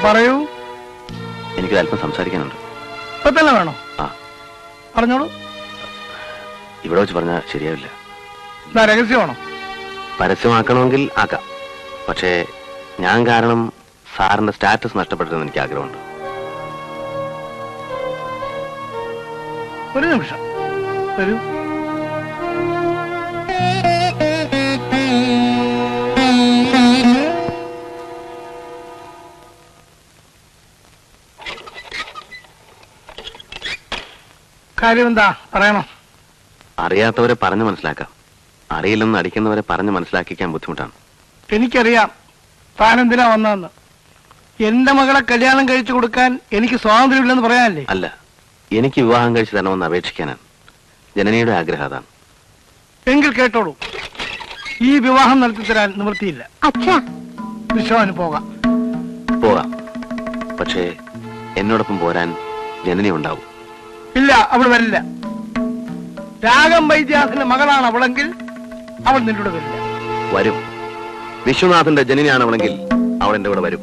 പറയൂ. എനിക്കൊരു അല്പം സംസാരിക്കാനുണ്ട്. ഇപ്പൊ തന്നെ വേണോ? ആ പറഞ്ഞോളൂ. ഇവിടെ വെച്ച് പറഞ്ഞാൽ ശരിയാവില്ല. രഹസ്യമാണോ? പരസ്യമാക്കണമെങ്കിൽ ആക്കാം. പക്ഷേ ഞാൻ കാരണം സാറിന്റെ സ്റ്റാറ്റസ് നഷ്ടപ്പെട്ടതെന്ന് എനിക്ക് ആഗ്രഹമുണ്ട്. ഒരു നിമിഷം വരൂ. കാര്യം എന്താ പറയണം? അറിയാത്തവരെ പറഞ്ഞു മനസ്സിലാക്കാം. അറിയില്ലെന്ന് അടിക്കുന്നവരെ പറഞ്ഞു മനസ്സിലാക്കിക്കാൻ ബുദ്ധിമുട്ടാണ്. എനിക്കറിയാം താൻ എന്തിനാ വന്നതെന്ന്. എന്റെ മകളെ കല്യാണം കഴിച്ചു കൊടുക്കാൻ എനിക്ക് സ്വാതന്ത്ര്യമില്ലെന്ന് പറയാനല്ലേ? അല്ല, എനിക്ക് വിവാഹം കഴിച്ചു തരണമെന്ന് അപേക്ഷിക്കാനാണ്. ജനനിയുടെ ആഗ്രഹം അതാണ്. എങ്കിൽ കേട്ടോളൂ, ഈ വിവാഹം നടത്തി തരാൻ നിവൃത്തിയില്ല. വിശ്വാന് പോകാം. പോകാം, പക്ഷേ എന്നോടൊപ്പം പോരാൻ ജനനി ഉണ്ടാവും. ഇല്ല, അവൾ വരില്ല. രാഗം വൈദ്യാസിന്റെ മകളാണ് അവളെങ്കിൽ അവൾ നിന്റെ കൂടെ വരില്ല. വരും. വിശ്വനാഥന്റെ ജനനിയാണ് അവളെങ്കിൽ അവൾ എന്റെ കൂടെ വരും.